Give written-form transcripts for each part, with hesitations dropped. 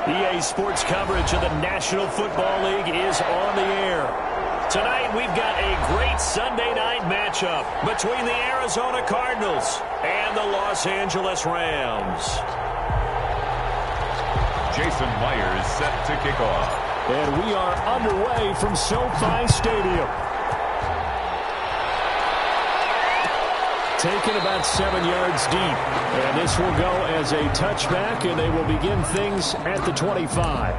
EA Sports coverage of the National Football League is on the air. Tonight, we've got a great Sunday night matchup between the Arizona Cardinals and the Los Angeles Rams. Jason Myers set to kick off. And we are underway from SoFi Stadium. Taken about 7 yards deep. And this will go as a touchback, and they will begin things at the 25.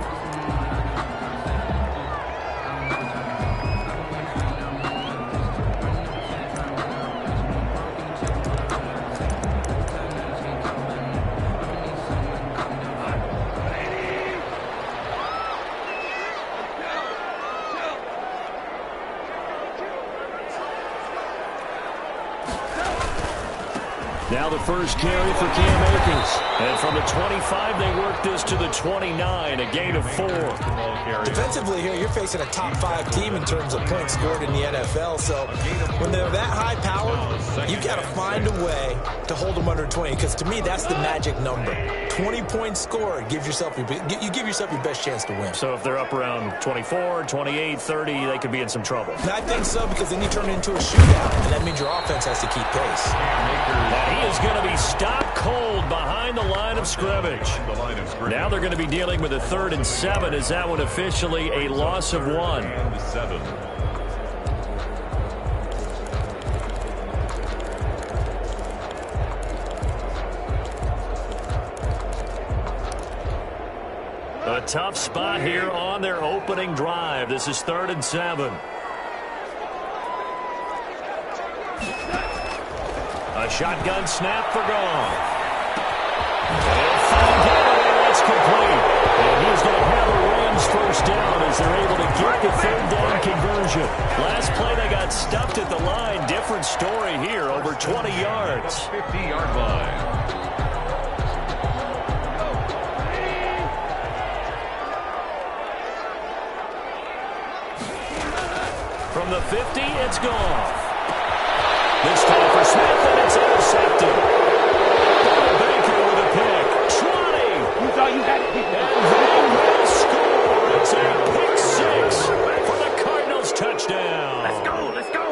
Now the first carry for Cam Akers. And from the 25, they work this to the 29, a gain of 4. Defensively here, you're facing a top 5 team in terms of points scored in the NFL. So when they're that high powered, you got to find a way to hold them under 20. Because to me, that's the magic number. 20 points scored, you give yourself your best chance to win. So if they're up around 24, 28, 30, they could be in some trouble. And I think so, because then you turn it into a shootout, and that means your offense has to keep pace. And he is going to be stopped cold behind the line of scrimmage. Now they're going to be dealing with a 3rd and 7. Is that one officially a loss of 1? A tough spot here on their opening drive. This is 3rd and 7. A shotgun snap for Goff. That's complete. And he's going to have a Rams first down as they're able to get the 3rd down conversion. Last play they got stuffed at the line. Different story here, over 20 yards. 50-yard line. From the 50, it's Goff. This time for Smith, and it's intercepted. Baker with a pick. 20. You thought you had it. And they will score. It's a pick 6 for the Cardinals touchdown. Let's go, let's go.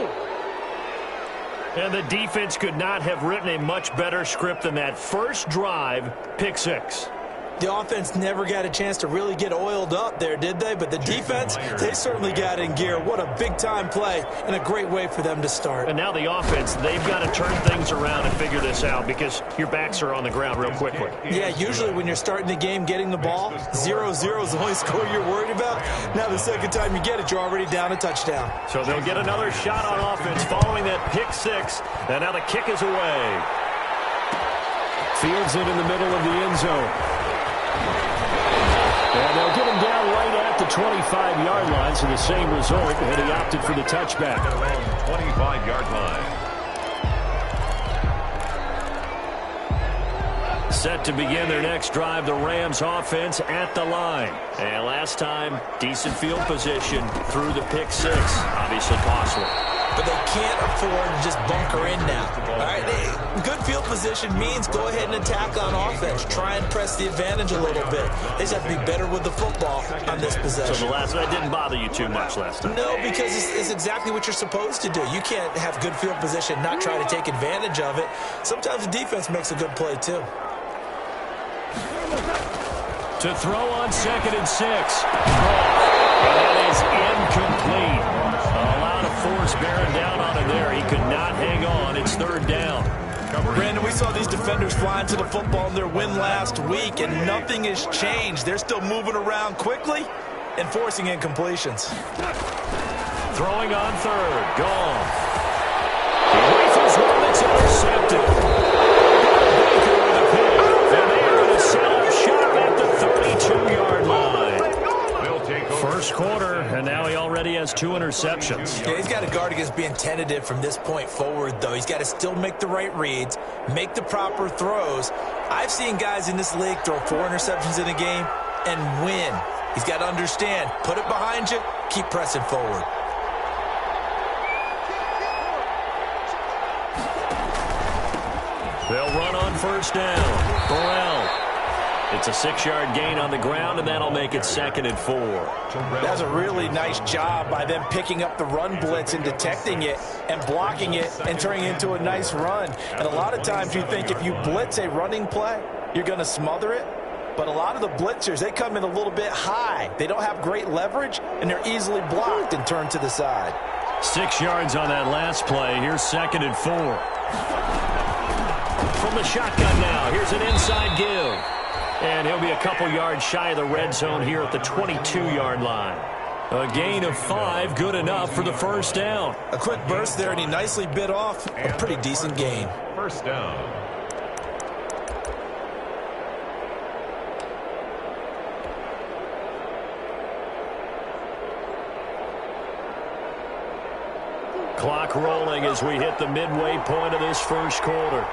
And the defense could not have written a much better script than that first drive, pick 6. The offense never got a chance to really get oiled up there, did they? But the defense, they certainly got in gear. What a big-time play and a great way for them to start. And now the offense, they've got to turn things around and figure this out because your backs are on the ground real quickly. Yeah, usually when you're starting the game getting the ball, 0-0 is the only score you're worried about. Now the second time you get it, you're already down a touchdown. So they'll get another shot on offense following that pick 6. And now the kick is away. Fields it in the middle of the end zone. And they'll get him down right at the 25-yard line, so the same result, and he opted for the touchback. 25-yard line. Set to begin their next drive, the Rams offense at the line. And last time, decent field position through the pick 6. Obviously costly. But they can't afford to just bunker in now. All right, good field position means go ahead and attack on offense. Try and press the advantage a little bit. They just have to be better with the football on this possession. So that didn't bother you too much last time? No, because it's exactly what you're supposed to do. You can't have good field position, not try to take advantage of it. Sometimes the defense makes a good play, too. To throw on 2nd and 6. And that is incomplete. A lot of force bearing down on him there. He could not hang on. It's 3rd down. Brandon, we saw these defenders flying to the football in their win last week, and nothing has changed. They're still moving around quickly and forcing incompletions. Throwing on 3rd. Goff. He rifles one that's intercepted. Baker with a pick. And they are going to set up shop at the 32-yard line. First quarter, and now he already has 2 interceptions. Yeah, he's got to guard against being tentative from this point forward, though. He's got to still make the right reads, make the proper throws. I've seen guys in this league throw 4 interceptions in a game and win. He's got to understand, put it behind you, keep pressing forward. They'll run on first down. Burrell. It's a 6-yard gain on the ground, and that'll make it 2nd and 4. That's a really nice job by them picking up the run blitz and detecting it and blocking it and turning it into a nice run. And a lot of times you think if you blitz a running play, you're going to smother it. But a lot of the blitzers, they come in a little bit high. They don't have great leverage, and they're easily blocked and turned to the side. 6 yards on that last play. Here's 2nd and 4. From the shotgun now, here's an inside give. And he'll be a couple yards shy of the red zone here at the 22-yard line. A gain of 5, good enough for the first down. A quick burst there, and he nicely bit off a pretty decent gain. First down. Clock rolling as we hit the midway point of this first quarter.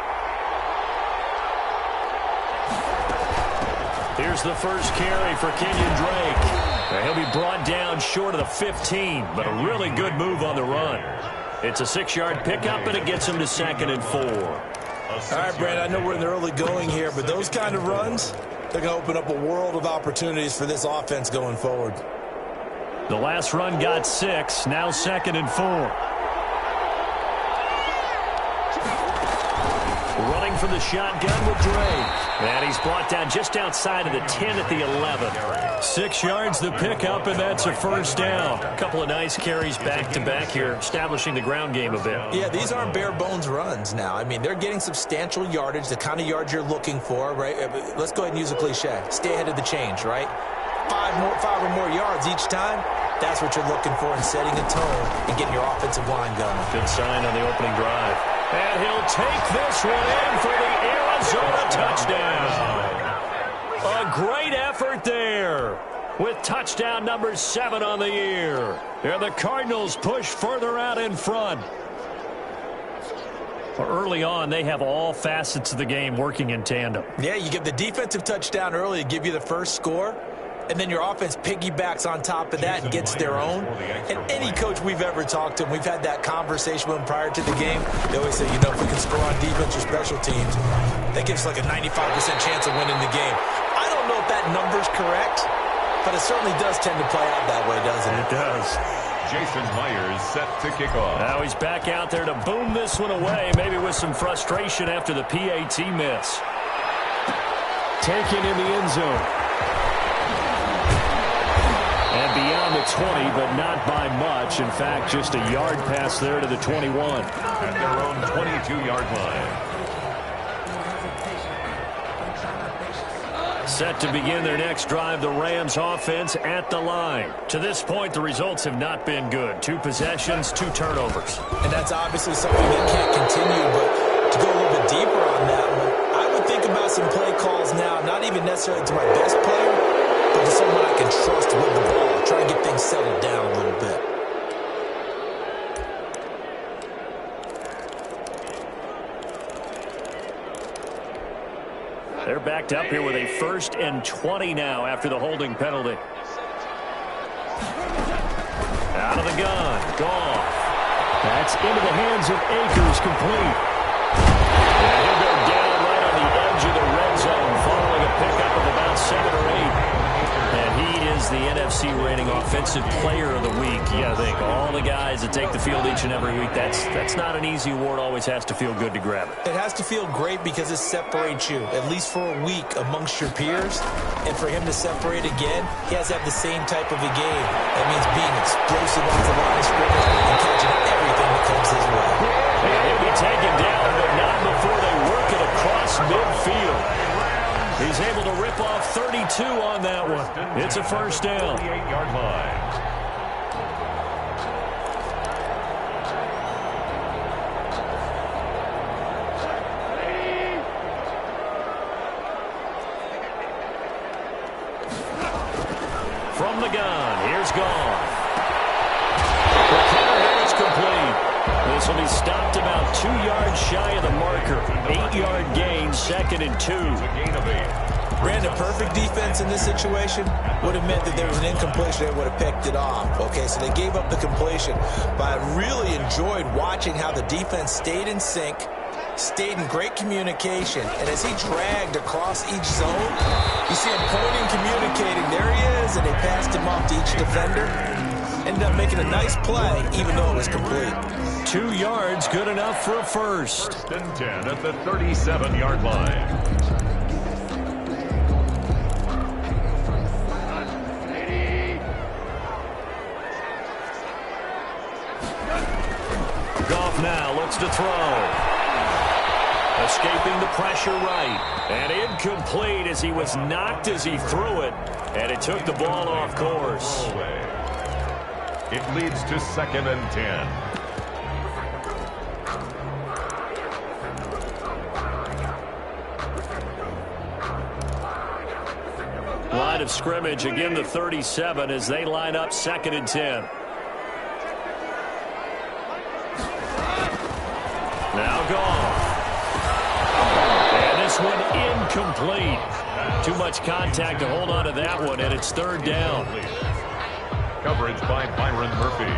Here's the first carry for Kenyon Drake. He'll be brought down short of the 15, but a really good move on the run. It's a 6-yard pickup, and it gets him to 2nd and 4. All right, Brandon, I know we're in the early going here, but those kind of runs, they're going to open up a world of opportunities for this offense going forward. The last run got 6, now 2nd and 4. Running for the shotgun with Drake. And he's brought down just outside of the 10 at the 11. 6 yards the pickup, and that's a first down. A couple of nice carries back-to-back here, establishing the ground game a bit. Yeah, these aren't bare-bones runs now. I mean, they're getting substantial yardage, the kind of yards you're looking for, right? Let's go ahead and use a cliche. Stay ahead of the change, right? 5 or more yards each time. That's what you're looking for in setting a tone and getting your offensive line going. Good sign on the opening drive. And he'll take this one in for the Arizona touchdown. A great effort there with touchdown number 7 on the year. And the Cardinals push further out in front. Early on, they have all facets of the game working in tandem. Yeah, you get the defensive touchdown early to give you the first score. And then your offense piggybacks on top of that and gets their own. And any coach we've ever talked to, we've had that conversation with them prior to the game. They always say, you know, if we can score on defense or special teams, that gives us like a 95% chance of winning the game. I don't know if that number's correct, but it certainly does tend to play out that way, doesn't it? It does. Jason Myers set to kick off. Now he's back out there to boom this one away, maybe with some frustration after the PAT miss. Taken in the end zone. And beyond the 20, but not by much. In fact, just a yard pass there to the 21. At their own 22-yard line. Set to begin their next drive, the Rams offense at the line. To this point, the results have not been good. 2 possessions, 2 turnovers. And that's obviously something that can't continue, but to go a little bit deeper on that one, I would think about some play calls now, not even necessarily to my best player, but to someone I can trust with the ball. Try and get things settled down a little bit. They're backed up here with a 1st and 20 now after the holding penalty. Out of the gun. Goff. That's into the hands of Akers, complete. And he'll go down right on the edge of the red zone following a pickup of about 7 or 8. And he is the NFC rating offensive player of the week. You got to think, all the guys that take the field each and every week, that's not an easy award. Always has to feel good to grab it. It has to feel great because it separates you, at least for a week, amongst your peers. And for him to separate again, he has to have the same type of a game. That means being explosive off the line of scrimmage and catching everything that comes his way. And he'll be taken down, but not before they work it across midfield. He's able to rip off 32 on that one. It's a first down. 28-yard line. From the gun, here's Goff. It's complete. This will be stopped about 2 yards shy of the marker. 8-yard gain, 2nd and 2. Gain of 8. Brandon, perfect defense in this situation would have meant that there was an incompletion. They would have picked it off. Okay, so they gave up the completion. But I really enjoyed watching how the defense stayed in sync, stayed in great communication. And as he dragged across each zone, you see him pointing, communicating. There he is, and they passed him off to each defender. Ended up making a nice play, even though it was complete. 2 yards, good enough for a first. 1st and 10 at the 37-yard line. Goff now looks to throw. Escaping the pressure right. And incomplete as he was knocked as he threw it. And it took the ball off course. It leads to 2nd and 10. Line of scrimmage, again the 37 as they line up 2nd and 10. Now Goff. And this one incomplete. Too much contact to hold on to that one, and it's 3rd down. Coverage by Byron Murphy.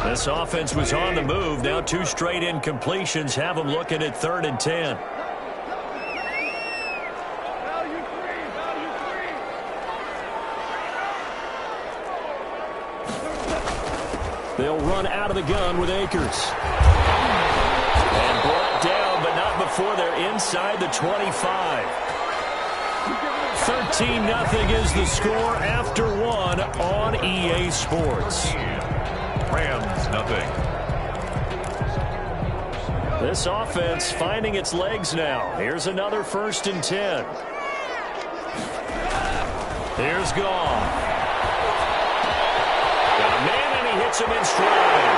This offense was on the move. Now 2 straight incompletions have them looking at 3rd and 10. They'll run out of the gun with Akers. And brought down, but not before they're inside the 25. 13-0 is the score after 1 on EA Sports. Rams, nothing. This offense finding its legs now. Here's another 1st and 10. Here's Goff. Got a man, and he hits him in stride.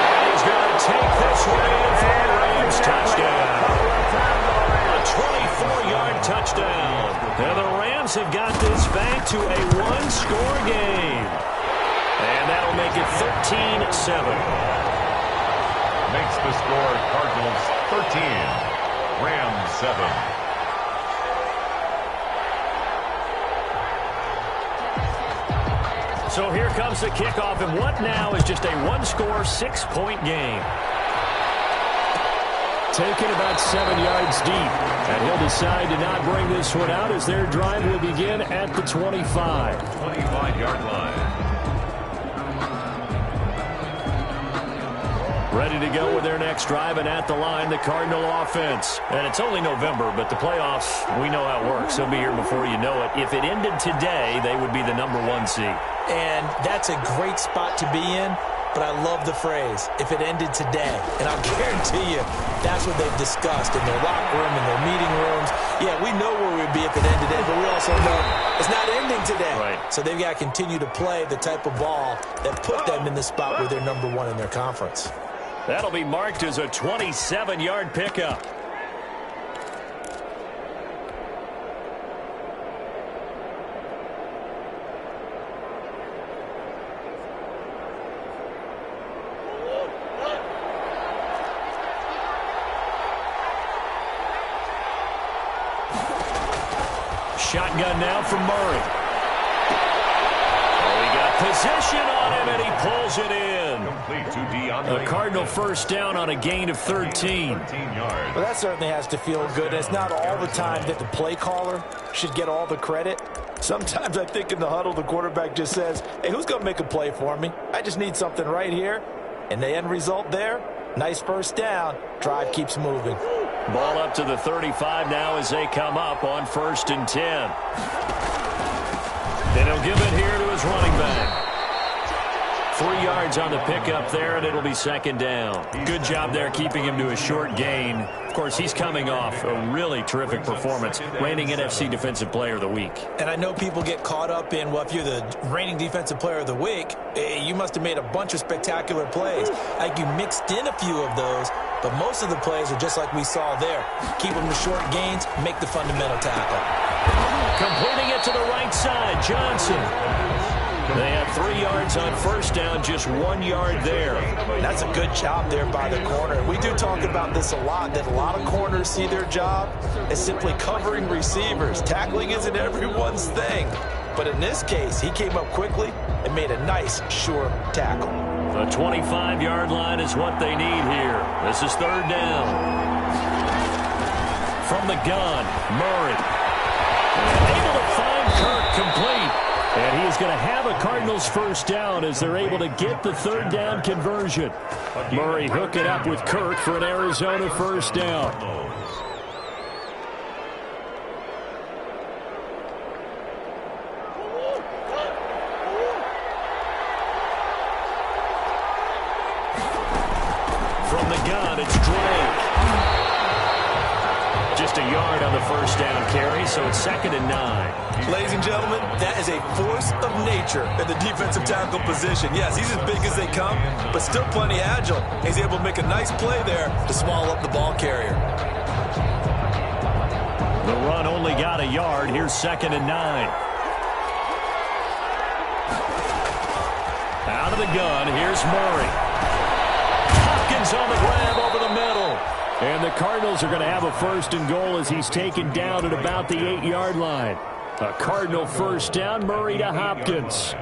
And he's going to take this one in for a Rams touchdown. A 24-yard touchdown. And the Rams have got this back to a 1-score game. And that'll make it 13-7. Makes the score Cardinals 13, Rams 7. So here comes the kickoff, and what now is just a 1-score, 6-point game. Taken about 7 yards deep, and he'll decide to not bring this one out as their drive will begin at the 25. 25-yard line. Ready to go with their next drive, and at the line, the Cardinal offense. And it's only November, but the playoffs, we know how it works. They'll be here before you know it. If it ended today, they would be the #1 seed. And that's a great spot to be in, but I love the phrase, if it ended today. And I'll guarantee you, that's what they've discussed in their locker room, in their meeting rooms. Yeah, we know where we'd be if it ended today, but we also know it's not ending today. Right. So they've got to continue to play the type of ball that put them in the spot where they're #1 in their conference. That'll be marked as a 27-yard pickup. Shotgun now from Murray. Oh, he got position on him, and he pulls it in. Complete to DeAndre. A Cardinal first down on a gain of 13. 13 yards. Well, that certainly has to feel good. It's not all the time that the play caller should get all the credit. Sometimes I think in the huddle, the quarterback just says, hey, who's going to make a play for me? I just need something right here. And the end result there, nice first down. Drive keeps moving. Ball up to the 35 now as they come up on 1st and 10. And he'll give it here to his running back. 3 yards on the pickup there, and it'll be 2nd down. Good job there keeping him to a short gain. Of course, he's coming off a really terrific performance, reigning NFC Defensive Player of the Week. And I know people get caught up in, well, if you're the reigning Defensive Player of the Week, you must have made a bunch of spectacular plays. Like you mixed in a few of those, but most of the plays are just like we saw there. Keep them to short gains, make the fundamental tackle. Completing it to the right side, Johnson. They had 3 yards on first down, just 1 yard there. That's a good job there by the corner. We do talk about this a lot, that a lot of corners see their job as simply covering receivers. Tackling isn't everyone's thing. But in this case, he came up quickly and made a nice, sure tackle. The 25-yard line is what they need here. This is third down. From the gun, Murray. Able to find Kirk complete. And he is going to have a Cardinals first down as they're able to get the third down conversion. Murray hook it up with Kirk for an Arizona first down. From the gun, it's Drake. Just a yard on the first down carry, so it's 2nd and 9. Ladies and gentlemen, that is a force of nature in the defensive tackle position. Yes, he's as big as they come, but still plenty agile. He's able to make a nice play there to small up the ball carrier. The run only got a yard. Here's 2nd and 9. Out of the gun, here's Murray. Hopkins on the grab over the middle. And the Cardinals are going to have a 1st and goal as he's taken down at about the 8-yard line. A Cardinal first down, Murray to Hopkins.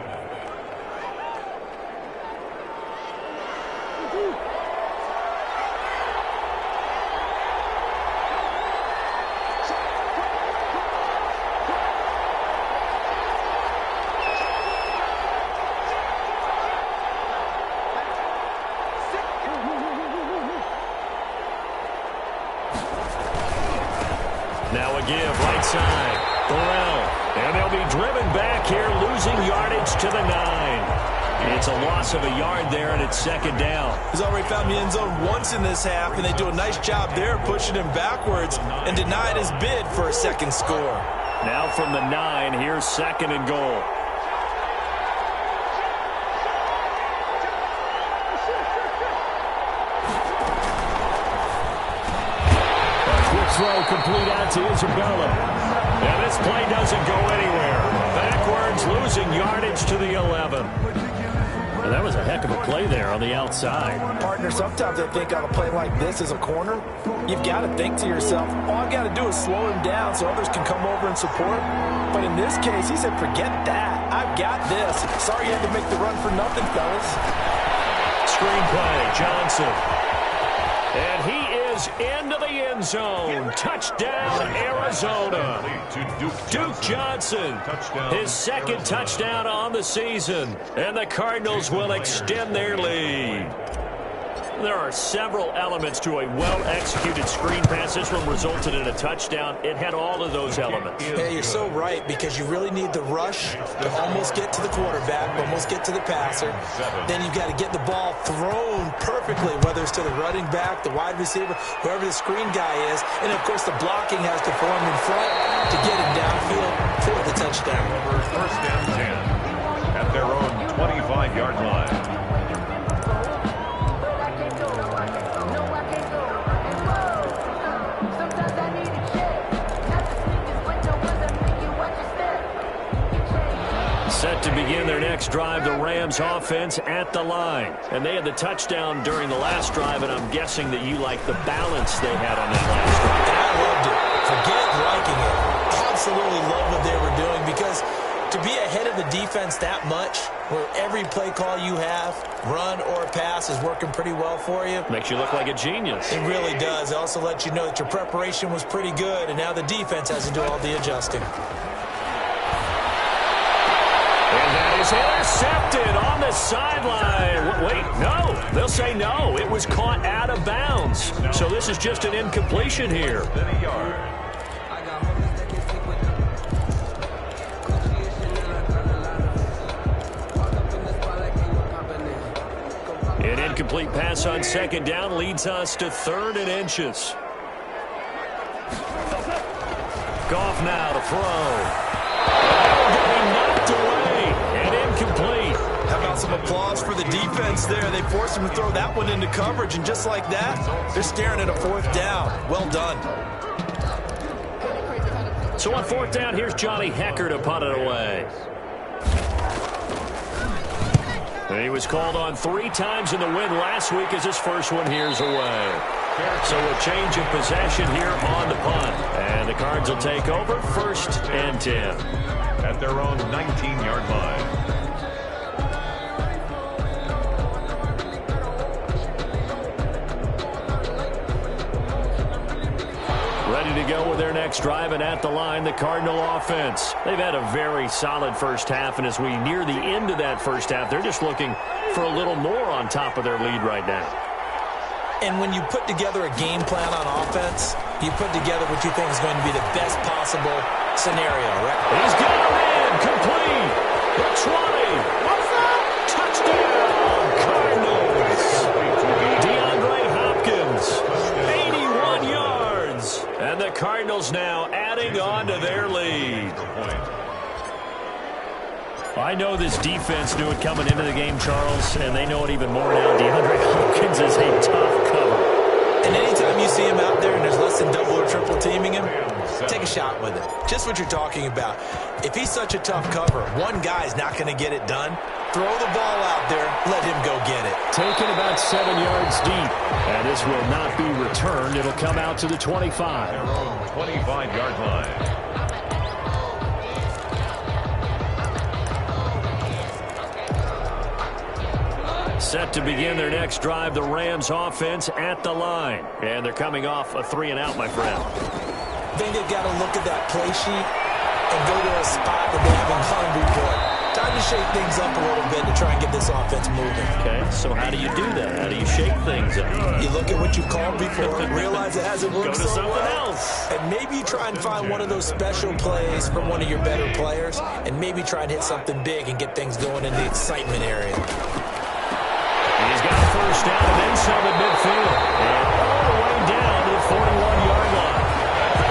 Now a give, right side. Burrell. And they'll be driven back here, losing yardage to the 9. It's a loss of a yard there, and it's 2nd down. He's already found the end zone once in this half, and they do a nice job there pushing him backwards and denied his bid for a 2nd score. Now from the 9, here's 2nd and goal. Throw complete out to Isabella. And this play doesn't go anywhere. Backwards, losing yardage to the 11. And that was a heck of a play there on the outside. Partner, sometimes I think on a play like this as a corner, you've got to think to yourself, all I've got to do is slow him down so others can come over and support. But in this case, he said, forget that. I've got this. Sorry you had to make the run for nothing, fellas. Screenplay, Johnson. And he is into the end zone. Touchdown, Arizona. Duke Johnson, his 2nd touchdown on the season. And the Cardinals will extend their lead. There are several elements to a well-executed screen pass. This one resulted in a touchdown. It had all of those elements. Yeah, you're so right, because you really need the rush to almost get to the quarterback, almost get to the passer. Then you've got to get the ball thrown perfectly, whether it's to the running back, the wide receiver, whoever the screen guy is. And, of course, the blocking has to form in front to get him downfield for the touchdown. First down 10 at their own 25-yard line. Set to begin their next drive, the Rams offense at the line. And they had the touchdown during the last drive, and I'm guessing that you like the balance they had on that last drive. And I loved it. Forget liking it. Absolutely love what they were doing, because to be ahead of the defense that much, where every play call you have, run or pass, is working pretty well for you. Makes you look like a genius. It really does. It also lets you know that your preparation was pretty good, and now the defense has to do all the adjusting. And that is intercepted on the sideline. Wait, no. They'll say no. It was caught out of bounds. So this is just an incompletion here. An incomplete pass on 2nd down leads us to 3rd and inches. Goff now to throw. Knocked away and incomplete. How about some applause for the defense there? They forced him to throw that one into coverage, and just like that, they're staring at a 4th down. Well done. So on 4th down, here's Johnny Hecker to punt it away. And he was called on 3 times in the win last week as his first one here's away. So a change of possession here on the punt. And the Cards will take over 1st and 10. At their own 19-yard line. Ready to go with their next drive, and at the line, the Cardinal offense. They've had a very solid first half, and as we near the end of that first half, they're just looking for a little more on top of their lead right now. And when you put together a game plan on offense, you put together what you think is going to be the best possible scenario, right? He's got it in, complete. The 20. What's up? Touchdown, Cardinals. DeAndre Hopkins, 81 yards. And the Cardinals now adding on to their lead. I know this defense knew it coming into the game, Charles, and they know it even more now. DeAndre Hopkins is a tough cover. And anytime you see him out there and there's less than double or triple teaming him, take a shot with it. Just what you're talking about. If he's such a tough cover, one guy's not going to get it done. Throw the ball out there. Let him go get it. Taken about 7 yards deep. And this will not be returned. It'll come out to the 25. Their own 25-yard line. Set to begin their next drive, the Rams offense at the line. And they're coming off a 3-and-out, my friend. I think they've got to look at that play sheet and go to a spot that they haven't gone before. Time to shake things up a little bit to try and get this offense moving. Okay, so how do you do that? How do you shake things up? You look at what you called before, realize it hasn't worked Go to so something well, else. and maybe you try and find one of those special plays from one of your better players, and maybe try and hit something big and get things going in the excitement area. He's got a first down and then some at midfield. And all the way down to the 41-yard line.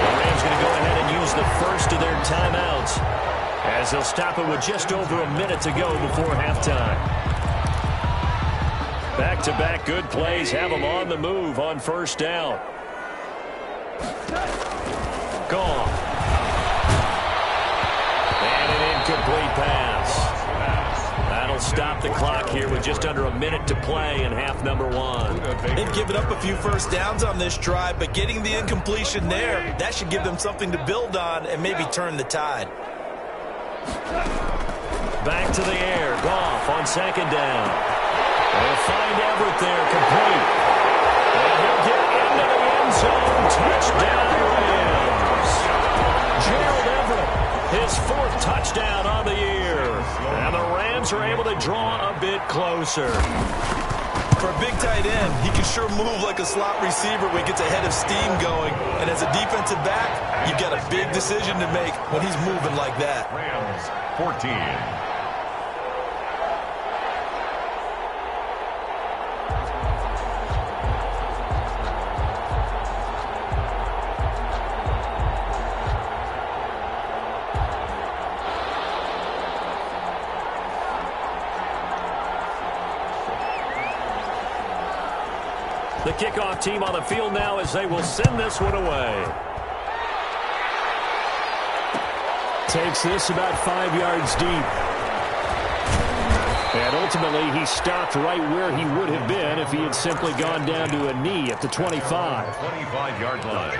The Rams going to go ahead and use the first of their timeouts as they'll stop it with just over a minute to go before halftime. Back-to-back good plays have them on the move on first down. Gone. And an incomplete pass. That'll stop the clock here with just under a minute to play in half number 1. They've given up a few first downs on this drive, but getting the incompletion there, that should give them something to build on and maybe turn the tide. Back to the air. Goff on second down. They'll find Everett there, complete. And he'll get into the end zone. Touchdown, Rams. Gerald Everett, his 4th touchdown on the year. And the Rams are able to draw a bit closer. For a big tight end, he can sure move like a slot receiver when he gets a head of steam going. And as a defensive back, you've got a big decision to make when he's moving like that. Rams 14. The kickoff team on the field now as they will send this one away. Takes this about 5 yards deep. And ultimately, he stopped right where he would have been if he had simply gone down to a knee at the 25. 25-yard line.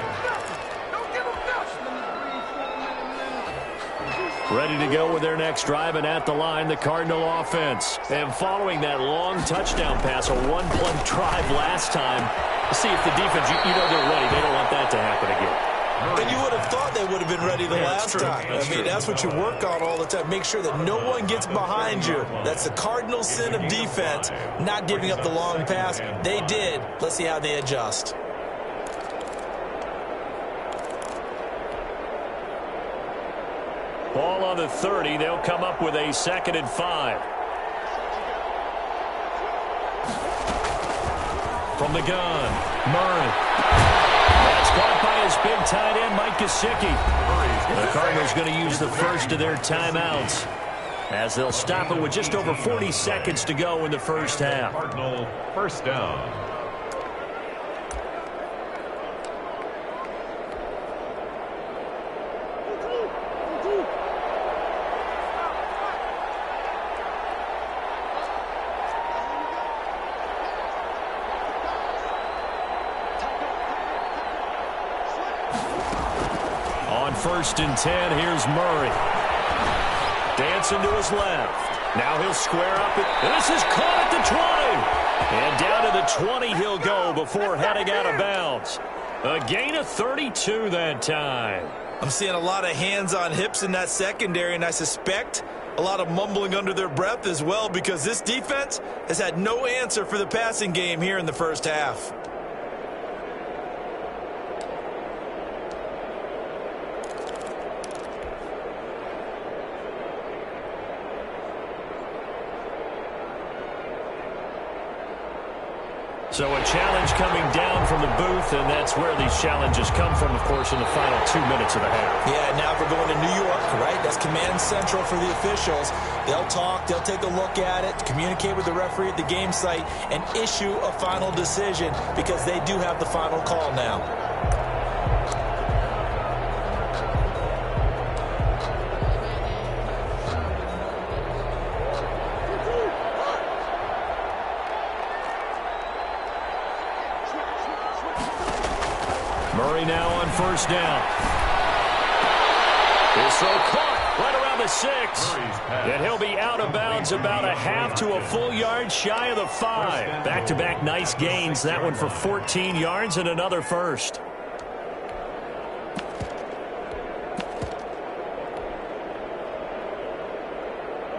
Ready to go with their next drive, and at the line, the Cardinal offense. And following that long touchdown pass, a one-play drive last time, see if the defense, you know they're ready. They don't want that to happen again. And you would have thought they would have been ready the last time. That's what you work on all the time. Make sure that no one gets behind you. That's the cardinal sin of defense, not giving up the long pass. They did. Let's see how they adjust. Ball on the 30. They'll come up with a 2nd and 5. From the gun, Murray. That's caught by his big tight end, Mike Gesicki. The Cardinals going to use the first of their timeouts as they'll stop it with just over 40 seconds to go in the first half. Cardinal first down. 1st and 10. Here's Murray. Dancing to his left. Now he'll square up. And this is caught at the 20. And down to the 20 he'll go before heading out of bounds. A gain of 32 that time. I'm seeing a lot of hands on hips in that secondary, and I suspect a lot of mumbling under their breath as well, because this defense has had no answer for the passing game here in the first half. So a challenge coming down from the booth, and that's where these challenges come from, of course, in the final 2 minutes of the half. Yeah, now we're going to New York, right? That's command central for the officials. They'll talk, they'll take a look at it, communicate with the referee at the game site, and issue a final decision, because they do have the final call now. Murray now on 1st down. His throw caught right around the 6. And he'll be out of bounds about a half to a full yard shy of the 5. Back-to-back nice gains. That one for 14 yards and another first.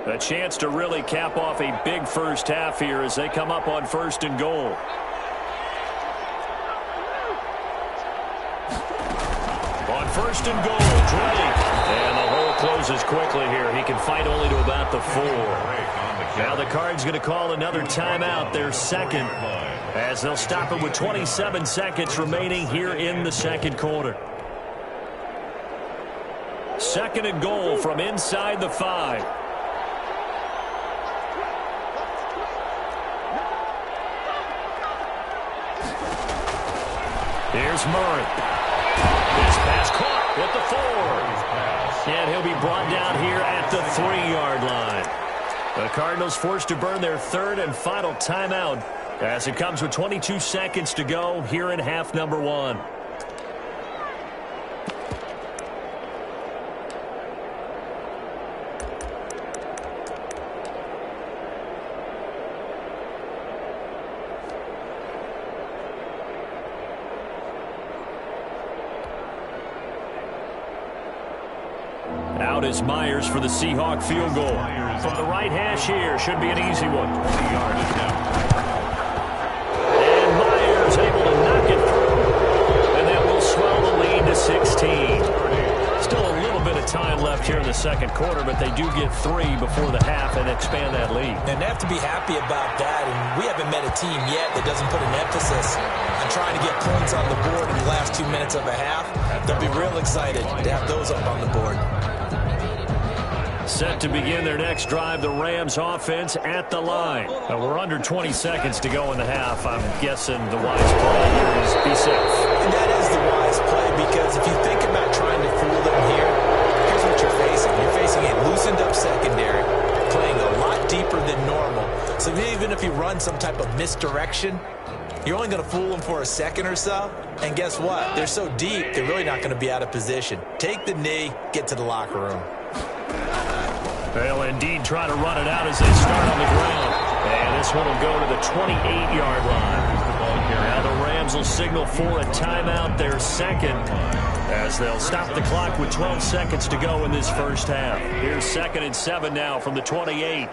A chance to really cap off a big first half here as they come up on 1st and goal. On 1st and goal, Drake. And the hole closes quickly here. He can fight only to about the 4. Now the Cards going to call another timeout, their second, as they'll stop it with 27 seconds remaining here in the second quarter. 2nd and goal from inside the 5. Here's Murray. His pass caught with the 4. And he'll be brought down here at the 3-yard line. The Cardinals forced to burn their 3rd and final timeout as it comes with 22 seconds to go here in half number 1. Out is Myers for the Seahawk field goal. From the right hash here, should be an easy one. 20 yards down. And Myers able to knock it through. And that will swell the lead to 16. Still a little bit of time left here in the second quarter, but they do get 3 before the half and expand that lead. And they have to be happy about that. And we haven't met a team yet that doesn't put an emphasis on trying to get points on the board in the last 2 minutes of a half. They'll be real excited to have those up on the board. Set to begin their next drive, the Rams offense at the line. Now we're under 20 seconds to go in the half. I'm guessing the wise play here is be safe. And that is the wise play, because if you think about trying to fool them here, here's what you're facing. You're facing a loosened up secondary, playing a lot deeper than normal. So even if you run some type of misdirection, you're only going to fool them for a second or so. And guess what? They're so deep, they're really not going to be out of position. Take the knee, get to the locker room. They'll indeed try to run it out as they start on the ground. And this one will go to the 28-yard line. Now the Rams will signal for a timeout, their second, as they'll stop the clock with 12 seconds to go in this first half. Here's 2nd and 7 now from the 28.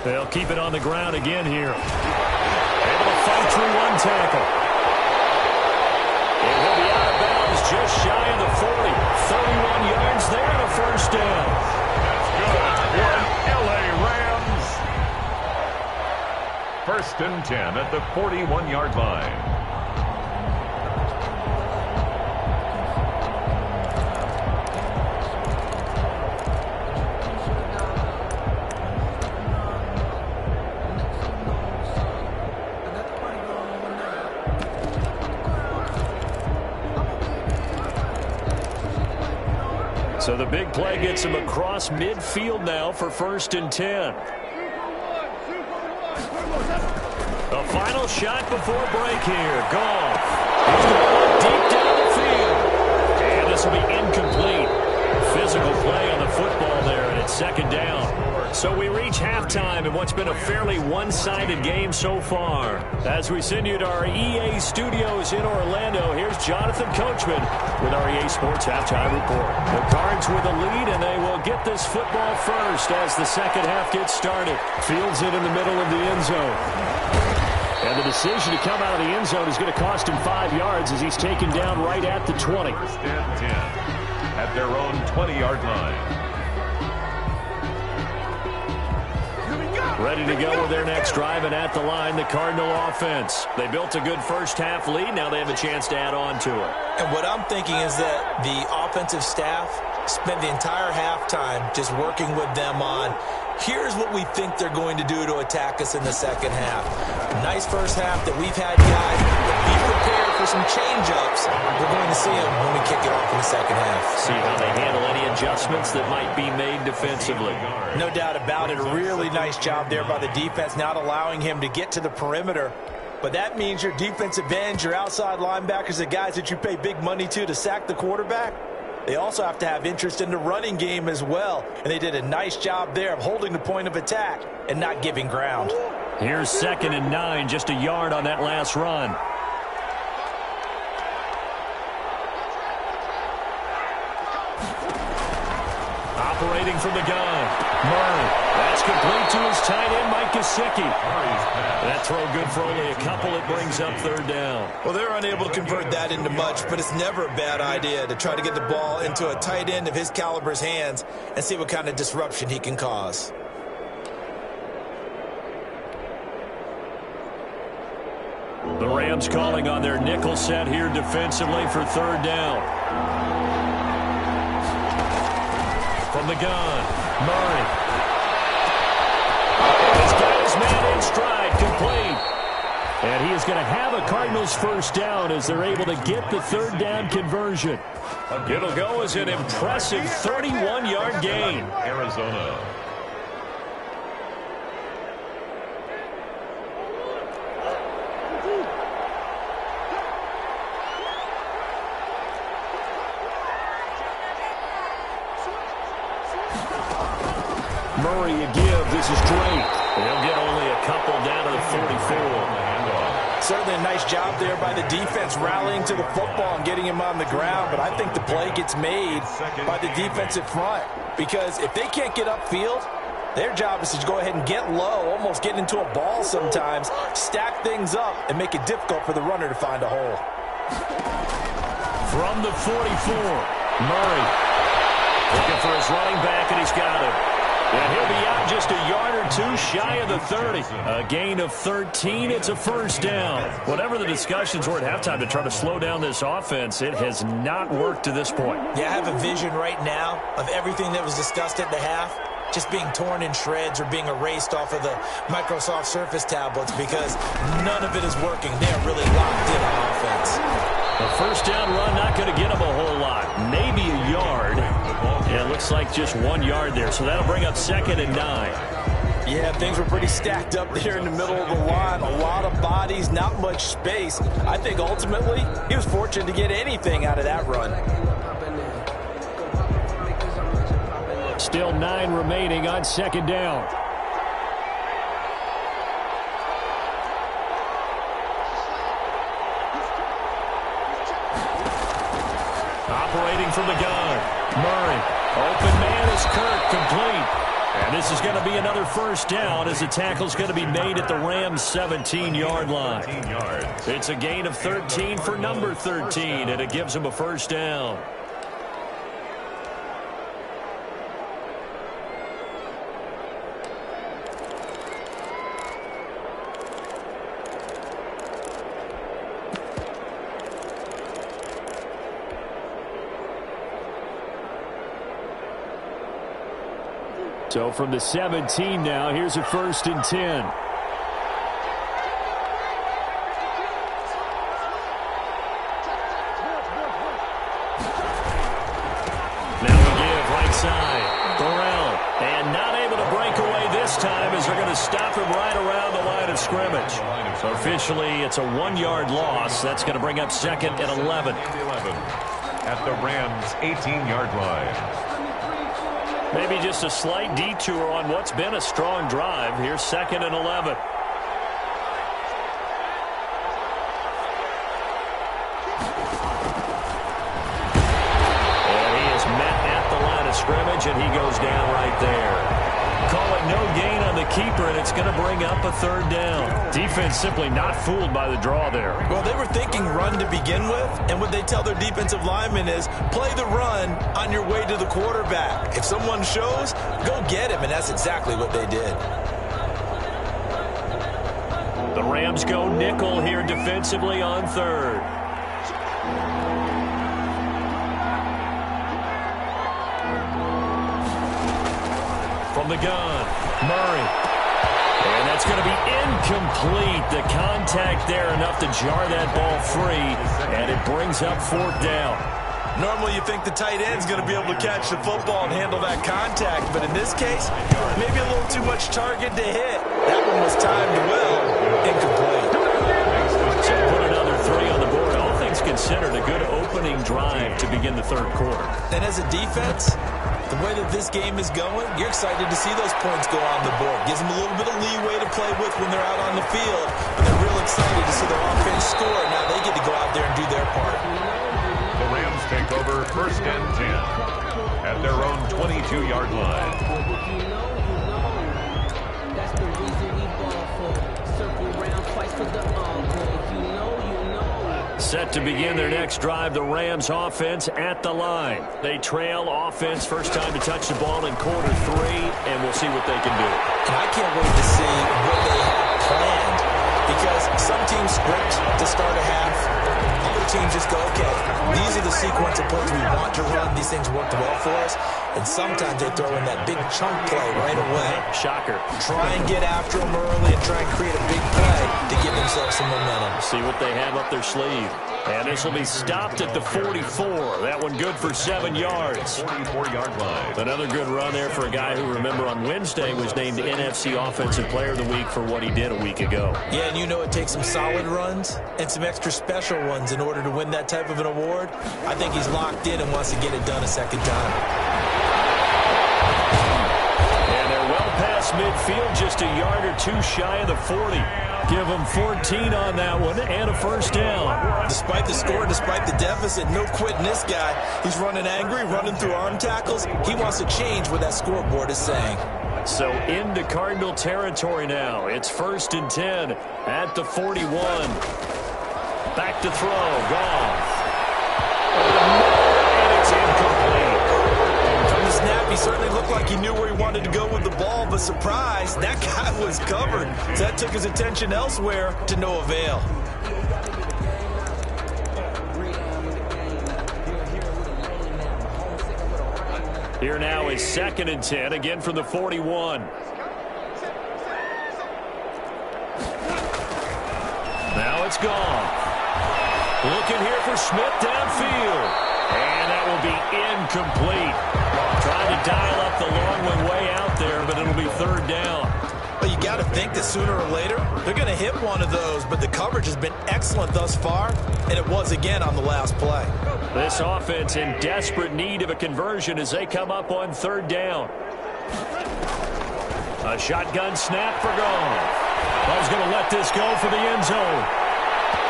They'll keep it on the ground again here. Able to fight through one tackle. And he'll be out of bounds just shy of the 40. 31 yards there and a first down. That's good for LA Rams. 1st and 10 at the 41-yard line. So the big play gets him across midfield now for 1st and 10. A Final shot before break here. Goff. He's going to look deep down the field. And this will be incomplete. Physical play on the football there, and it's second down. So we reach halftime in what's been a fairly one-sided game so far. As we send you to our EA studios in Orlando, here's Jonathan Coachman with our EA Sports Halftime Report. The Cards with a lead, and they will get this football first as the second half gets started. Fields it in the middle of the end zone. And the decision to come out of the end zone is going to cost him 5 yards as he's taken down right at the 20. First and 10 at their own 20-yard line. Ready to go with their next drive, and at the line, the Cardinal offense. They built a good first-half lead. Now they have a chance to add on to it. And what I'm thinking is that the offensive staff spent the entire halftime just working with them on, here's what we think they're going to do to attack us in the second half. Nice first half that we've had, guys. Be prepared for some change-ups. We're going to see them when we kick it off in the second half. See how they handle any adjustments that might be made defensively. No doubt about it. A really nice job there by the defense, not allowing him to get to the perimeter. But that means your defensive ends, your outside linebackers, the guys that you pay big money to sack the quarterback, they also have to have interest in the running game as well. And they did a nice job there of holding the point of attack and not giving ground. Here's 2nd and 9, just a yard on that last run. Operating from the gun, Murray. That's complete to his tight end, Mike Gesicki. That throw good for only a couple. It brings up 3rd down. Well, they're unable to convert that into much, but it's never a bad idea to try to get the ball into a tight end of his caliber's hands and see what kind of disruption he can cause. The Rams calling on their nickel set here defensively for 3rd down. From the gun, Murray. He's got his man in stride, complete. And he is going to have a Cardinals first down as they're able to get the 3rd down conversion. It'll go as an impressive 31-yard gain. Arizona. Murray a give. This is great. They'll get only a couple down to the 44. Certainly a nice job there by the defense rallying to the football and getting him on the ground, but I think the play gets made by the defensive front because if they can't get upfield, their job is to go ahead and get low, almost get into a ball sometimes, stack things up, and make it difficult for the runner to find a hole. From the 44, Murray looking for his running back, and he's got it. And he'll be out just a yard or two shy of the 30. A gain of 13. It's a first down. Whatever the discussions were at halftime to try to slow down this offense, it has not worked to this point. Yeah, I have a vision right now of everything that was discussed at the half just being torn in shreds or being erased off of the Microsoft Surface tablets because none of it is working. They're really locked in on offense. A first down run, not going to get him a whole lot. Maybe a yard. Yeah, it looks like just 1 yard there, so that'll bring up 2nd and 9. Yeah, things were pretty stacked up there in the middle of the line. A lot of bodies, not much space. I think ultimately he was fortunate to get anything out of that run. Still 9 remaining on 2nd down. Operating from the gun, Murray. Open man is Kirk, complete. And this is going to be another first down as the tackle's going to be made at the Rams' 17-yard line. It's a gain of 13 for number 13, and it gives them a first down. So from the 17 now, here's a 1st and 10. Now we give right side. Burrell. And not able to break away this time as are going to stop him right around the line of scrimmage. So officially, it's a 1-yard loss. That's going to bring up second and 11. At the Rams' 18-yard line. Maybe just a slight detour on what's been a strong drive. Here's second and 11. And he is met at the line of scrimmage, and he goes down right there. Call it no gain on the keeper, and it's going to bring up a third down. Defense simply not fooled by the draw there. Well, they were thinking run to begin with, and what they tell their defensive linemen is play the run on your way to the quarterback. If someone shows, go get him, and that's exactly what they did. The Rams go nickel here defensively on third. From the gun, Murray. And that's going to be incomplete. The contact there enough to jar that ball free, and it brings up fourth down. Normally you think the tight end's going to be able to catch the football and handle that contact, but in this case, maybe a little too much target to hit. That one was timed well, incomplete. So put another 3 on the board. All things considered, a good opening drive to begin the third quarter. And as a defense, the way that this game is going, you're excited to see those points go on the board. Gives them a little bit of leeway to play with when they're out on the field, but they're real excited to see their offense score. Now they get to go out there and do their part. The Rams take over first and 10 at their own 22-yard line. That's the reason we ball for. Circle round twice for the encore. Set to begin their next drive, the Rams offense at the line. They trail offense, first time to touch the ball in quarter 3, and we'll see what they can do. And I can't wait to see what they have planned, because some teams script to start a half. Other teams just go, okay, these are the sequence of plays we want to run. These things worked well for us. And sometimes they throw in that big chunk play right away. Shocker. Try and get after them early and try and create a big play to give themselves some momentum. See what they have up their sleeve. And this will be stopped at the 44. That one good for 7 yards. 44-yard line. Another good run there for a guy who, remember, on Wednesday was named NFC Offensive Player of the Week for what he did a week ago. Yeah, and you know it takes some solid runs and some extra special ones in order to win that type of an award. I think he's locked in and wants to get it done a second time. And they're well past midfield, just a yard or two shy of the 40. Give them 14 on that one and a first down. Despite the score, despite the deficit, no quitting this guy. He's running angry, running through arm tackles. He wants to change what that scoreboard is saying. So into Cardinal territory now. It's first and 10 at the 41. Back to throw. Goff. And it's incomplete. From the snap, he certainly looked like he knew where he wanted to go with the ball, but surprise, that guy was covered. So that took his attention elsewhere to no avail. Here now is second and 10, again from the 41. Now it's gone. Looking here for Smith downfield. And that will be incomplete. Trying to dial up the long one way out there, but it'll be third down. But you got to think that sooner or later, they're going to hit one of those, but the coverage has been excellent thus far, and it was again on the last play. This offense in desperate need of a conversion as they come up on third down. A shotgun snap for Goff. Ball's going to let this go for the end zone.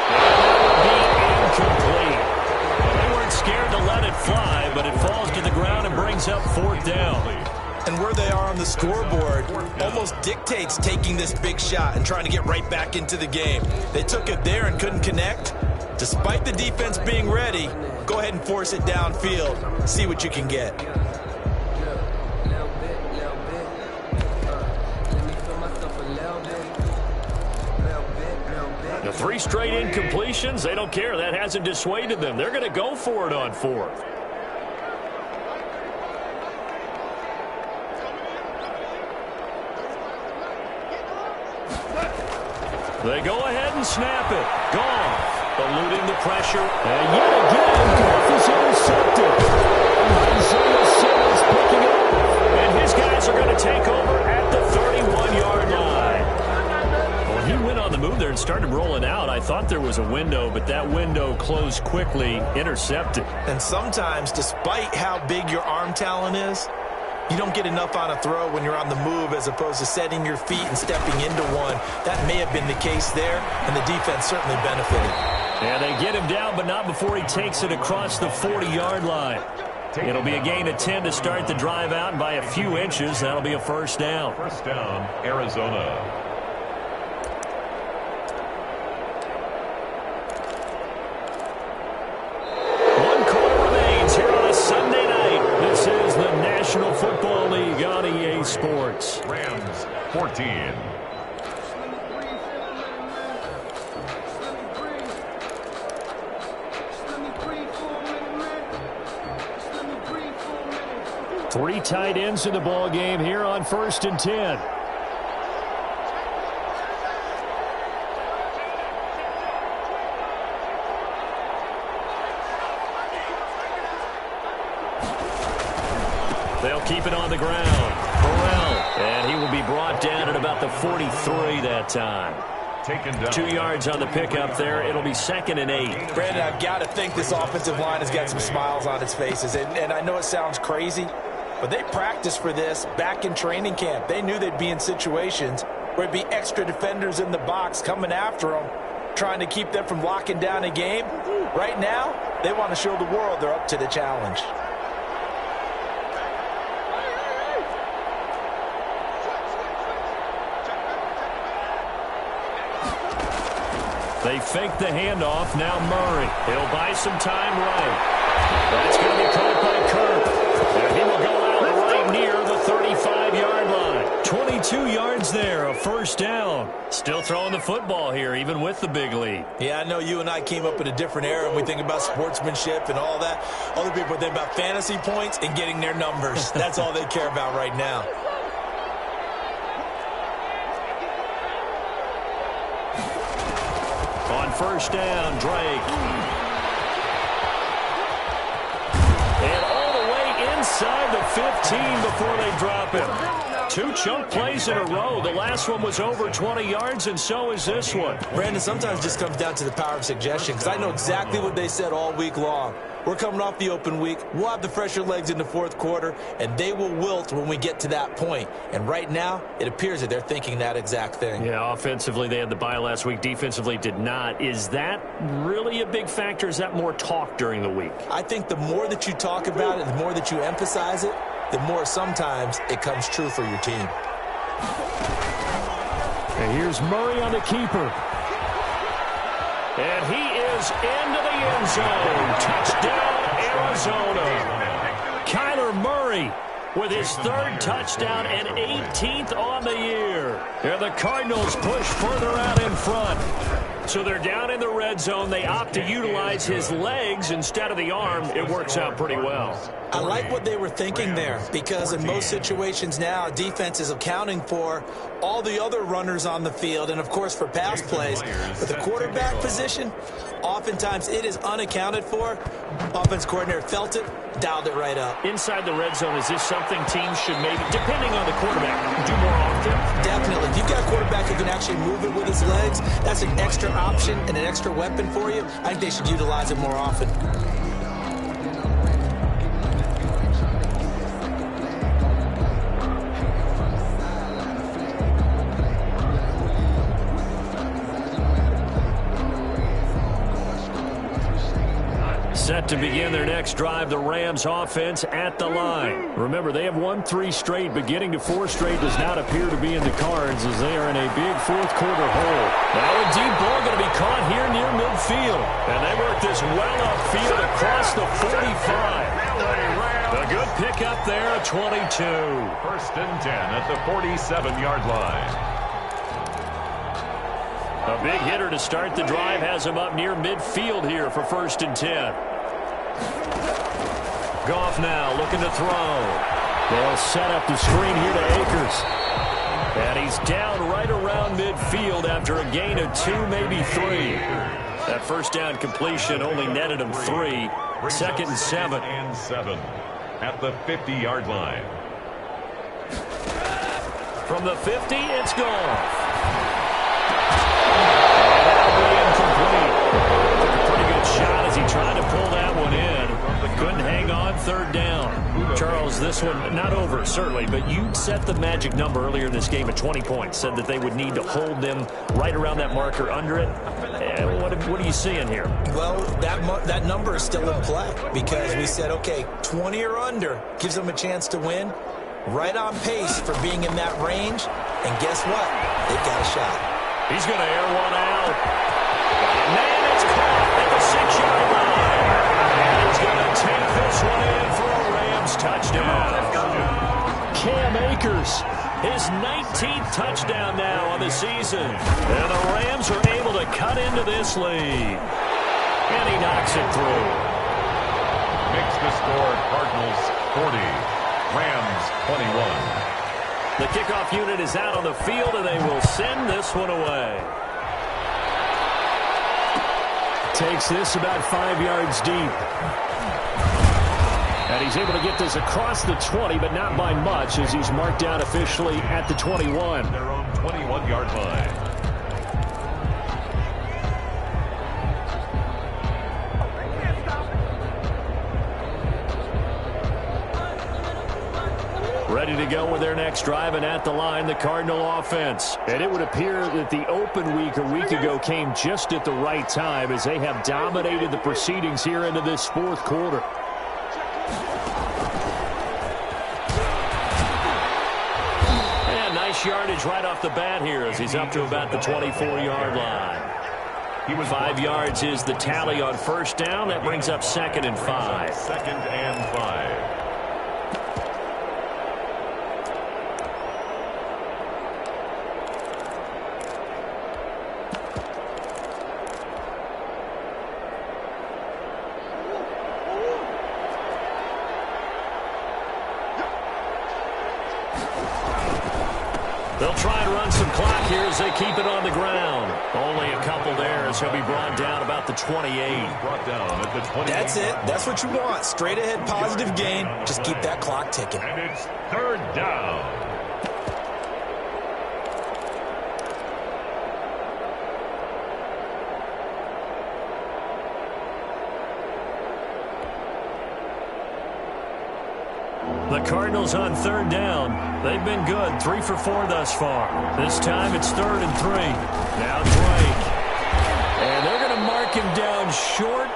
And that will be incomplete. They weren't scared to let it fly, but it falls to the ground and brings up fourth down. And where they are on the scoreboard almost dictates taking this big shot and trying to get right back into the game. They took it there and couldn't connect. Despite the defense being ready, go ahead and force it downfield. See what you can get. The 3 straight incompletions, they don't care. That hasn't dissuaded them. They're going to go for it on fourth. They go ahead and snap it. Goff eluding the pressure. And yet again, Goff is intercepted. Isaiah Simmons picking it up. And his guys are going to take over at the 31-yard line. started rolling out, I thought there was a window, but that window closed quickly, intercepted. And sometimes, despite how big your arm talent is, you don't get enough on a throw when you're on the move as opposed to setting your feet and stepping into one. That may have been the case there, and the defense certainly benefited. And they get him down, but not before he takes it across the 40-yard line. It'll be a gain of 10 to start the drive out, and by a few inches, that'll be a first down. First down, Arizona. Sunday night. This is the National Football League on EA Sports. Rams 14. Three tight ends in the ball game here on 1st and 10. They'll keep it on the ground. Burrell, and he will be brought down at about the 43 that time. Taken down. 2 yards on the pickup there. It'll be 2nd and 8. Brandon, I've got to think this offensive line has got some smiles on its faces. And I know it sounds crazy, but they practiced for this back in training camp. They knew they'd be in situations where it'd be extra defenders in the box coming after them, trying to keep them from locking down a game. Right now, they want to show the world they're up to the challenge. They fake the handoff. Now Murray. He'll buy some time right. That's going to be caught by Kirk. And he will go out right near the 35-yard line. 22 yards there, a first down. Still throwing the football here, even with the big lead. Yeah, I know you and I came up in a different era, and we think about sportsmanship and all that. Other people think about fantasy points and getting their numbers. That's all they care about right now. On first down, Drake. And all the way inside the 15 before they drop him. 2 chunk plays in a row. The last one was over 20 yards, and so is this one. Brandon, sometimes it just comes down to the power of suggestion, because I know exactly what they said all week long. We're coming off the open week. We'll have the fresher legs in the fourth quarter, and they will wilt when we get to that point. And right now, it appears that they're thinking that exact thing. Yeah, offensively, they had the bye last week. Defensively, did not. Is that really a big factor? Is that more talk during the week? I think the more that you talk about it, the more that you emphasize it, the more sometimes it comes true for your team. And here's Murray on the keeper. And he is into the end zone. Touchdown, Arizona. Kyler Murray with his 3rd touchdown and 18th on the year. And the Cardinals push further out in front. So they're down in the red zone. They opt to utilize his legs instead of the arm. It works out pretty well. I like what they were thinking there, because in most situations now, defense is accounting for all the other runners on the field and, of course, for pass plays. But the quarterback position, oftentimes it is unaccounted for. Offense coordinator felt it, dialed it right up. Inside the red zone, is this something teams should maybe, depending on the quarterback, do more often? Definitely. If you've got a quarterback who can actually move it with his legs, that's an extra option and an extra weapon for you. I think they should utilize it more often. Set to begin their next drive, the Rams offense at the line. Remember, they have won 3 straight, but getting to 4 straight does not appear to be in the cards as they are in a big fourth quarter hole. Now a deep ball going to be caught here near midfield. And they work this well upfield across the 45. A good pickup there, 22. 1st and 10 at the 47-yard line. A big hitter to start the drive has him up near midfield here for 1st and 10. Goff now looking to throw. They'll set up the screen here to Akers. And he's down right around midfield after a gain of 2, maybe 3. That first down completion only netted him 3. 2nd and 7. And 7 at the 50-yard line. From the 50, it's Goff. Couldn't hang on, third down. Charles, this one not over, certainly, but you set the magic number earlier in this game at 20 points, said that they would need to hold them right around that marker under it. What are you seeing here? Well, that number is still in play because we said, okay, 20 or under gives them a chance to win. Right on pace for being in that range. And guess what? They've got a shot. He's going to air one out. Man, it's caught at the 6-yard line. And he's going to take this one in for a Rams touchdown. Cam Akers, his 19th touchdown now on the season. And the Rams are able to cut into this lead. And he knocks it through. Makes the score Cardinals 40, Rams 21. The kickoff unit is out on the field, and they will send this one away. Takes this about 5 yards deep. And he's able to get this across the 20, but not by much, as he's marked out officially at the 21. Their own 21-yard line. Ready to go with their next drive, and at the line, the Cardinal offense. And it would appear that the open week a week ago came just at the right time as they have dominated the proceedings here into this fourth quarter. And nice yardage right off the bat here as he's up to about the 24-yard line. 5 yards is the tally on first down. That brings up 2nd and 5. 2nd and 5. They'll try and run some clock here as they keep it on the ground. Only a couple there as he'll be brought down about the 28. Brought down at the 28. That's it. That's what you want. Straight ahead positive gain. Just keep that clock ticking. And it's 3rd down. The Cardinals on 3rd down. They've been good, 3 for 4 thus far. This time it's 3rd and 3. Now Drake. And they're going to mark him down short,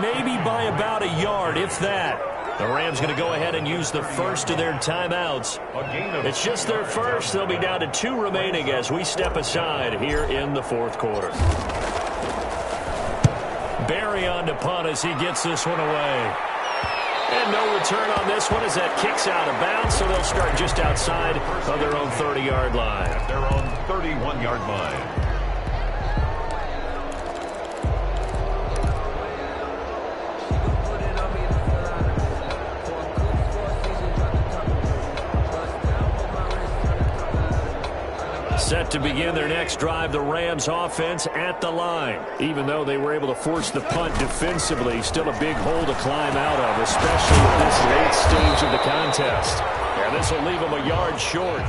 maybe by about a yard, if that. The Rams going to go ahead and use the first of their timeouts. It's just their first. They'll be down to 2 remaining as we step aside here in the fourth quarter. Barry on to punt as he gets this one away. And no return on this one as that kicks out of bounds, so they'll start just outside of their own 30-yard line. At their own 31-yard line. Set to begin their next drive, the Rams offense at the line. Even though they were able to force the punt defensively, still a big hole to climb out of, especially at this late stage of the contest. And this will leave them a yard short.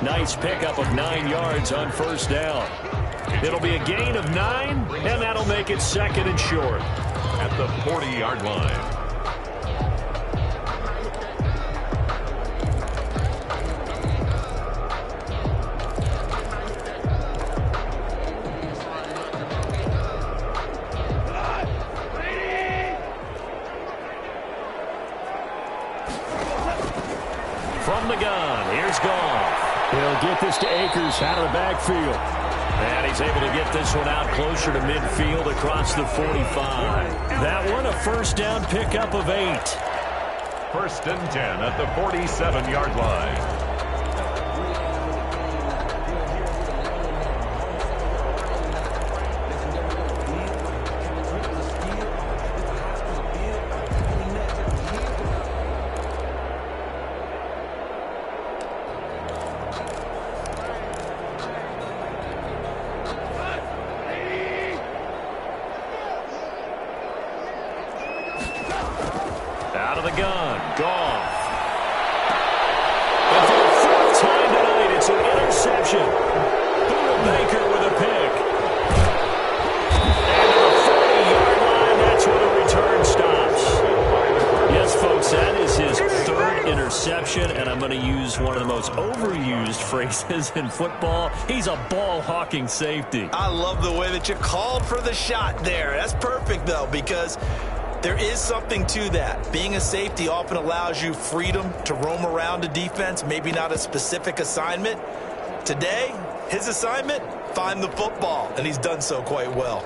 Nice pickup of 9 yards on first down. It'll be a gain of 9, and that'll make it 2nd and short. At the 40-yard line. From the gun, here's Goff. He'll get this to Akers out of the backfield. And he's able to get this one out closer to midfield across the 45. That one, a first down pickup of 8. 1st and 10 at the 47-yard line. Out of the gun, Goff. And for the 4th time tonight, it's an interception. Buda Baker with a pick. And to the 40-yard line, that's where the return stops. Yeah, interception, and I'm going to use one of the most overused phrases in football. He's a ball-hawking safety. I love the way that you called for the shot there. That's perfect, though, because there is something to that. Being a safety often allows you freedom to roam around a defense, maybe not a specific assignment. Today, his assignment, find the football, and he's done so quite well.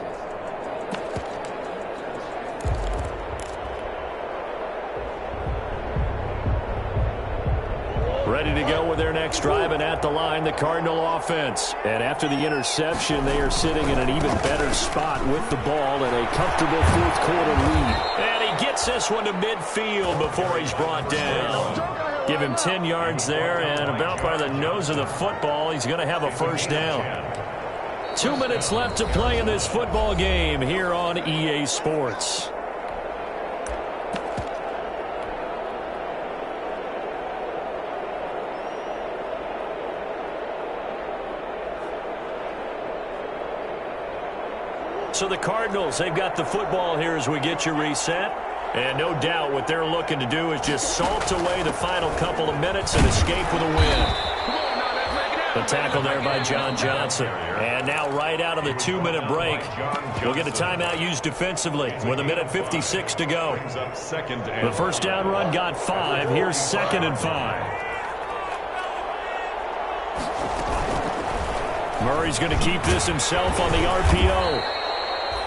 Ready to go with their next drive, and at the line, the Cardinal offense. And after the interception, they are sitting in an even better spot with the ball and a comfortable fourth quarter lead. And he gets this one to midfield before he's brought down. Give him 10 yards there, and about by the nose of the football, he's going to have a first down. 2 minutes left to play in this football game here on EA Sports. So the Cardinals, they've got the football here as we get you reset. And no doubt what they're looking to do is just salt away the final couple of minutes and escape with a win. The tackle there by John Johnson. And now right out of the 2-minute break, we'll get a timeout used defensively with 1:56 to go. The first down run got 5. Here's 2nd and 5. Murray's going to keep this himself on the RPO.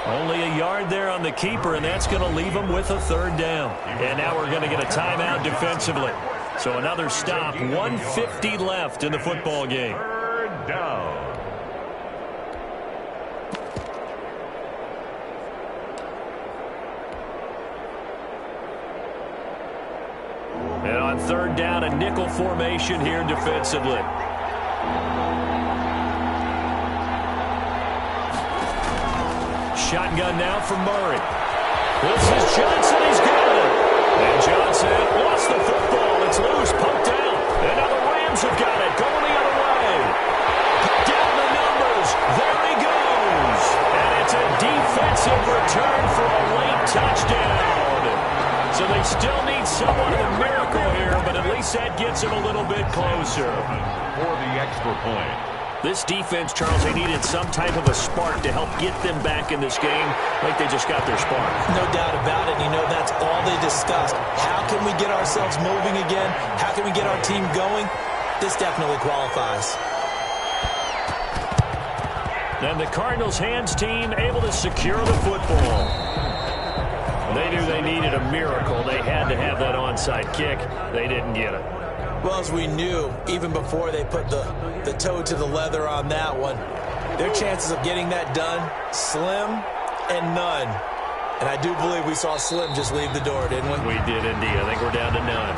Only a yard there on the keeper, and that's going to leave him with a third down. And now we're going to get a timeout defensively. So another stop, 1:50 left in the football game. Third down. And on third down, a nickel formation here defensively. Shotgun now from Murray. This is Johnson. He's got it. And Johnson lost the football. It's loose, poked out. And now the Rams have got it. Going the other way. Down the numbers. There he goes. And it's a defensive return for a late touchdown. So they still need somewhat of a miracle here, but at least that gets him a little bit closer. For the extra point. This defense, Charles, they needed some type of a spark to help get them back in this game. Like they just got their spark. No doubt about it. You know, that's all they discussed. How can we get ourselves moving again? How can we get our team going? This definitely qualifies. And the Cardinals' hands team able to secure the football. They knew they needed a miracle. They had to have that onside kick. They didn't get it. Well, as we knew, even before they put the toe to the leather on that one, their chances of getting that done, slim and none. And I do believe we saw Slim just leave the door, didn't we? We did indeed. I think we're down to none.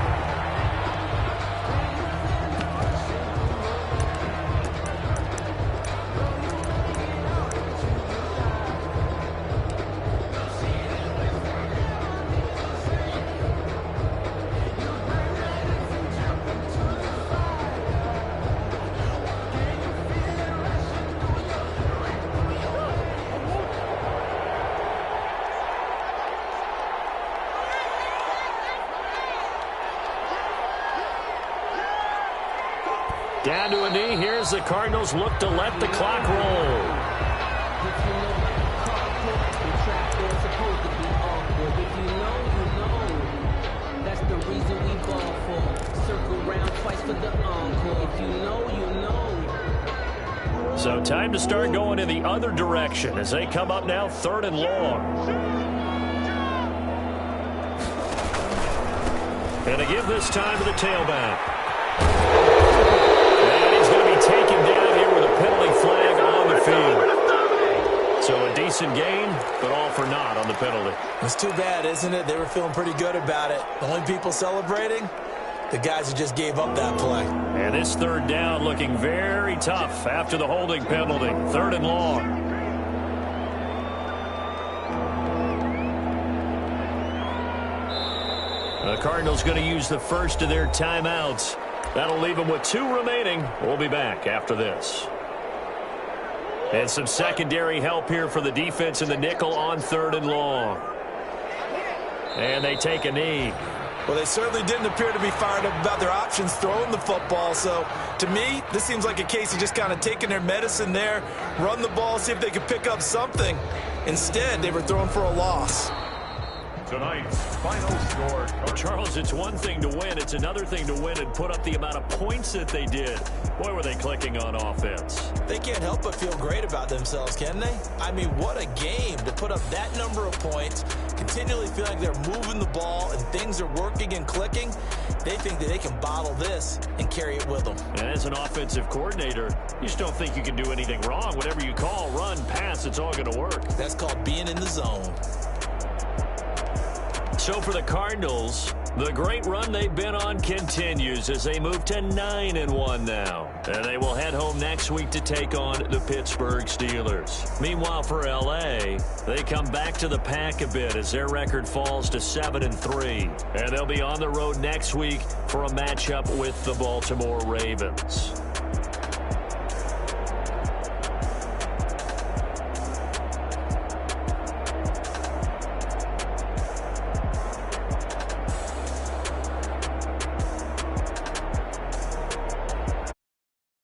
Down to a knee. Here's the Cardinals look to let the clock roll. That's the reason we ball for. Circle round twice for the encore. If you know, you know. So time to start going in the other direction as they come up now 3rd and long. And to give this time to the tailback. And he's going to be taken down here with a penalty flag on the field. So a decent gain, but all for naught on the penalty. It's too bad, isn't it? They were feeling pretty good about it. The only people celebrating, the guys who just gave up that play. And this 3rd down looking very tough after the holding penalty. 3rd and long. The Cardinals going to use the first of their timeouts. That'll leave them with 2 remaining. We'll be back after this. And some secondary help here for the defense in the nickel on 3rd and long. And they take a knee. Well, they certainly didn't appear to be fired up about their options throwing the football. So, to me, this seems like a case of just kind of taking their medicine there, run the ball, see if they could pick up something. Instead, they were throwing for a loss. Tonight's final score. Charles, it's one thing to win. It's another thing to win and put up the amount of points that they did. Boy, were they clicking on offense. They can't help but feel great about themselves, can they? I mean, what a game to put up that number of points, continually feel like they're moving the ball and things are working and clicking. They think that they can bottle this and carry it with them. And as an offensive coordinator, you just don't think you can do anything wrong. Whatever you call, run, pass, it's all going to work. That's called being in the zone. So for the Cardinals, the great run they've been on continues as they move to 9-1 now. And they will head home next week to take on the Pittsburgh Steelers. Meanwhile, for L.A., they come back to the pack a bit as their record falls to 7-3. And they'll be on the road next week for a matchup with the Baltimore Ravens.